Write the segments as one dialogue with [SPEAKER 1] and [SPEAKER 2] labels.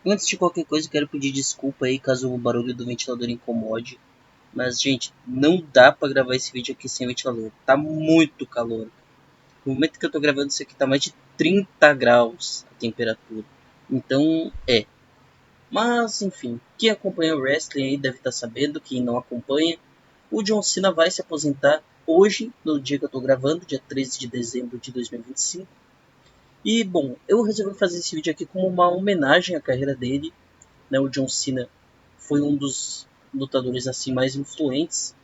[SPEAKER 1] Antes de qualquer coisa, eu quero pedir desculpa aí caso o barulho do ventilador incomode. Mas, gente, não dá pra gravar esse vídeo aqui sem ventilador. Tá muito calor. No momento que eu tô gravando isso aqui, tá mais de 30 graus a temperatura. Então, Mas, enfim, quem acompanha o wrestling aí deve estar sabendo. Quem não acompanha, o John Cena vai se aposentar hoje, no dia que eu tô gravando, dia 13 de dezembro de 2025. E, bom, eu resolvi fazer esse vídeo aqui como uma homenagem à carreira dele, né? O John Cena foi um dos lutadores assim mais influentes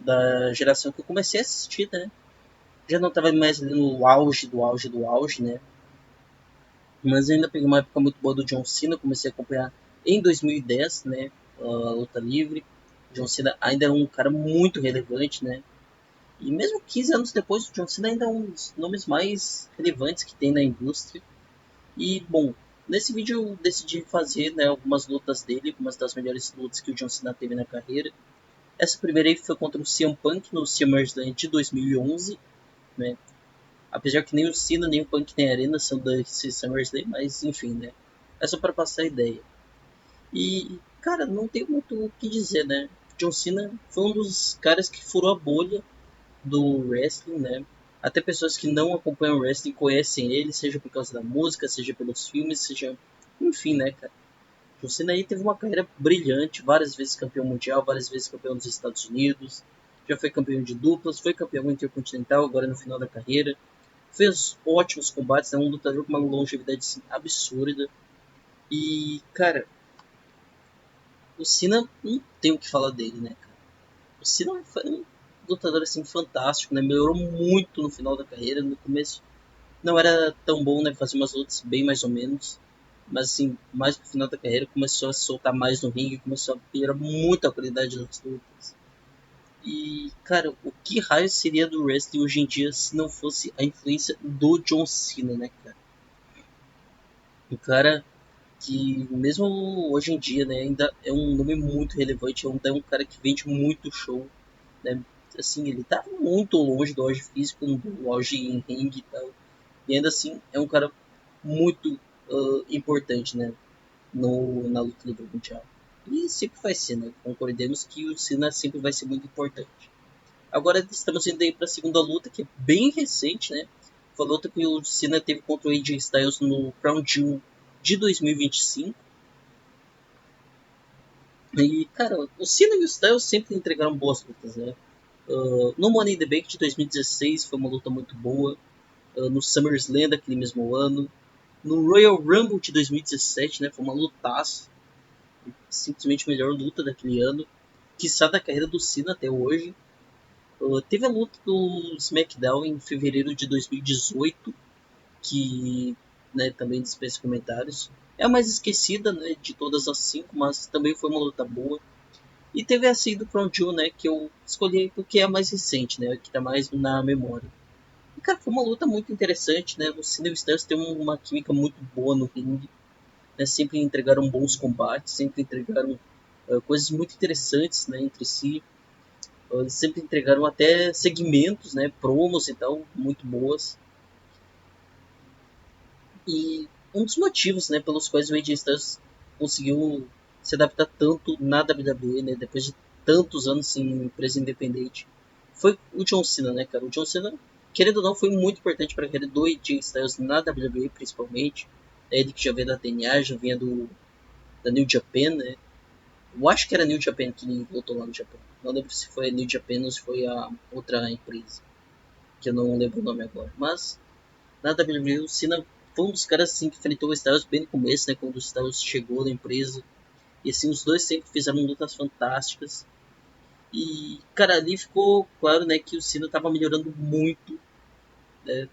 [SPEAKER 1] da geração que eu comecei a assistir, né? Já não estava mais ali no auge do auge do auge, né? Mas eu ainda peguei uma época muito boa do John Cena, comecei a acompanhar em 2010, né? A luta livre. John Cena ainda era um cara muito relevante, né? E mesmo 15 anos depois, o John Cena ainda é um dos nomes mais relevantes que tem na indústria. E, bom, nesse vídeo eu decidi fazer, né, algumas lutas dele, algumas das melhores lutas que o John Cena teve na carreira. Essa primeira aí foi contra o CM Punk no SummerSlam de 2011, né? Apesar que nem o Cena, nem o Punk, nem a Arena são desse SummerSlam, mas enfim, né? É só para passar a ideia. E, cara, não tem muito o que dizer, né? John Cena foi um dos caras que furou a bolha do wrestling, né? Até pessoas que não acompanham o wrestling conhecem ele, seja por causa da música, seja pelos filmes, seja... Enfim, né, cara? John Cena aí teve uma carreira brilhante, várias vezes campeão mundial, várias vezes campeão dos Estados Unidos, já foi campeão de duplas, foi campeão intercontinental agora no final da carreira, fez ótimos combates, é um lutador com uma longevidade assim, absurda. E, cara, o Cena não tem o que falar dele, né, cara? O Cena foi um lutador assim fantástico, né? Melhorou muito no final da carreira, no começo não era tão bom, né? Fazia umas lutas bem mais ou menos. Mas assim, mais pro final da carreira começou a soltar mais no ringue, começou a piorar muito a qualidade das lutas. E, cara, o que raio seria do wrestling hoje em dia se não fosse a influência do John Cena, né, cara? Um cara que, mesmo hoje em dia, né, ainda é um nome muito relevante, ainda é um cara que vende muito show, né? Assim, ele tá muito longe do auge físico, do auge em ringue e tal. E ainda assim, é um cara muito importante, né? Na luta livre mundial. E sempre vai ser, né? Concordemos que o Cena sempre vai ser muito importante. Agora estamos indo aí para a segunda luta, que é bem recente, né? Foi a luta que o Cena teve contra o AJ Styles no Crown Jewel de 2025. E, cara, o Cena e o Styles sempre entregaram boas lutas, né? No Money in the Bank de 2016 foi uma luta muito boa. No SummerSlam daquele mesmo ano. No Royal Rumble de 2017, né? Foi uma lutaça. Simplesmente a melhor luta daquele ano. Quiçá da carreira do Cena até hoje. Teve a luta do SmackDown em fevereiro de 2018, que, né, também dispensa comentários. É a mais esquecida, né, de todas as cinco, mas também foi uma luta boa. E teve a saída do Crown Jewel, né, que eu escolhi porque é a mais recente, né, que está mais na memória. E, cara, foi uma luta muito interessante, né, o Cena e o Styles têm uma química muito boa no ringue, né, sempre entregaram bons combates, sempre entregaram coisas muito interessantes, né, entre si. Eles sempre entregaram até segmentos, né, promos e tal, muito boas. E um dos motivos, né, pelos quais o AJ Styles conseguiu se adaptar tanto na WWE, né, depois de tantos anos em empresa independente, foi o John Cena, né, cara? O John Cena, querendo ou não, foi muito importante para a carreira do AJ Styles na WWE, principalmente. É ele que já veio da TNA, já vinha da New Japan, né? Eu acho que era New Japan que ele voltou lá no Japão. Não lembro se foi a New Japan ou se foi a outra empresa, que eu não lembro o nome agora. Mas na WWE, o Cena foi um dos caras assim, que enfrentou o Styles bem no começo, né, quando o Styles chegou na empresa. E assim, os dois sempre fizeram lutas fantásticas. E, cara, ali ficou claro, né, que o Cena tava melhorando muito. Né,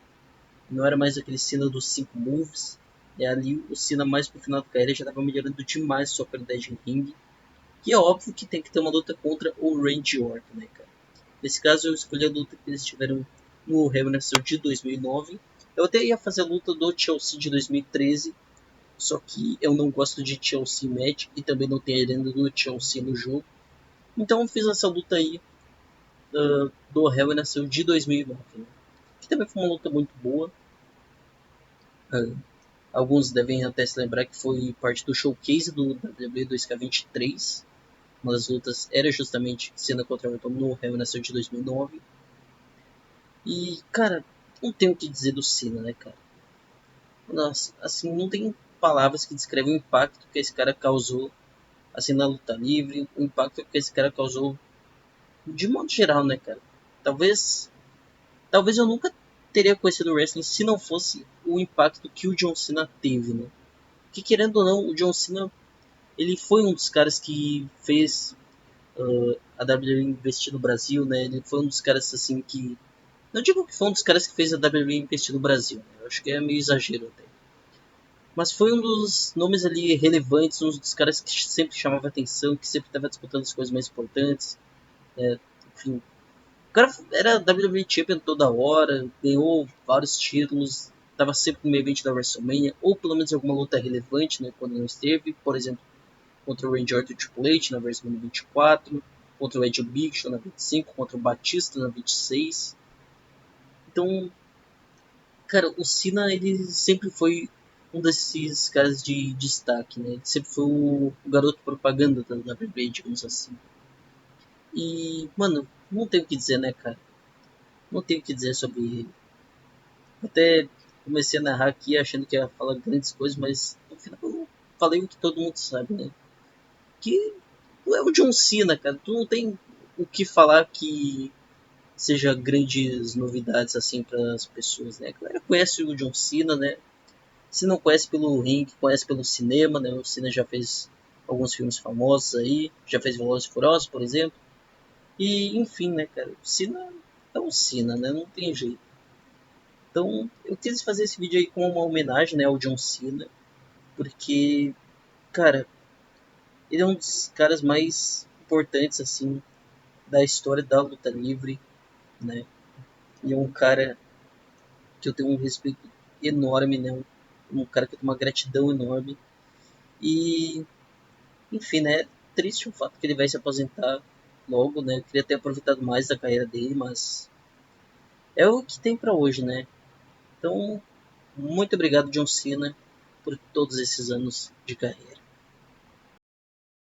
[SPEAKER 1] não era mais aquele Cena dos 5 moves. Ali o Cena mais pro final da carreira já tava melhorando demais sua qualidade em ringue. E é óbvio que tem que ter uma luta contra o Randy Orton, né, cara? Nesse caso eu escolhi a luta que eles tiveram no Hell in a Cell de 2009. Eu até ia fazer a luta do Chelsea de 2013, só que eu não gosto de Chelsea Match e também não tem a arena do Chelsea no jogo. Então eu fiz essa luta aí do Hell in a Cell de 2009, né? Que também foi uma luta muito boa. Uh, Alguns devem até se lembrar que foi parte do showcase do WWE 2K23. Uma das lutas era justamente Cena contra Orton no Hell in a Cell de 2009. E, cara, não tem o que dizer do Cena, né, cara? Nossa, assim, não tem palavras que descrevem o impacto que esse cara causou, assim, na luta livre, o impacto que esse cara causou de modo geral, né, cara? Talvez, talvez eu nunca teria conhecido o wrestling se não fosse o impacto que o John Cena teve, né? Que querendo ou não, o John Cena, ele foi um dos caras que fez a WWE investir no Brasil, né? Ele foi um dos caras, assim, que... Não digo que foi um dos caras que fez a WWE investir no Brasil, né? Eu acho que é meio exagero até. Mas foi um dos nomes ali relevantes, um dos caras que sempre chamava atenção, que sempre estava disputando as coisas mais importantes. Né? Enfim, o cara era WWE Champion toda hora, ganhou vários títulos, estava sempre no meio evento da WrestleMania, ou pelo menos em alguma luta relevante, né, quando não esteve. Por exemplo, contra o Randy Orton e o Triple H na WrestleMania 24, contra o Edge Big Show na 25, contra o Batista na 26. Então, cara, o Cena ele sempre foi um desses caras de destaque, né? Ele sempre foi o garoto propaganda da WWE, digamos assim. E, mano, não tem o que dizer, né, cara? Não tem o que dizer sobre ele. Até comecei a narrar aqui achando que ia falar grandes coisas, mas no final eu falei o que todo mundo sabe, né? Que tu é o John Cena, cara. Tu não tem o que falar que seja grandes novidades assim para as pessoas, né? A galera conhece o John Cena, né? Se não conhece pelo ringue, conhece pelo cinema, né? O Cena já fez alguns filmes famosos aí, já fez Velozes e Furiosos, por exemplo. E, enfim, né, cara? O Cena é o Cena, né? Não tem jeito. Então, eu quis fazer esse vídeo aí com uma homenagem, né, ao John Cena, porque, cara, ele é um dos caras mais importantes, assim, da história da luta livre, né? E é um cara que eu tenho um respeito enorme, né? Um cara que eu tenho uma gratidão enorme. E enfim, né? Triste o fato que ele vai se aposentar logo, né? Eu queria ter aproveitado mais da carreira dele, mas é o que tem para hoje, né? Então, muito obrigado, John Cena, por todos esses anos de carreira.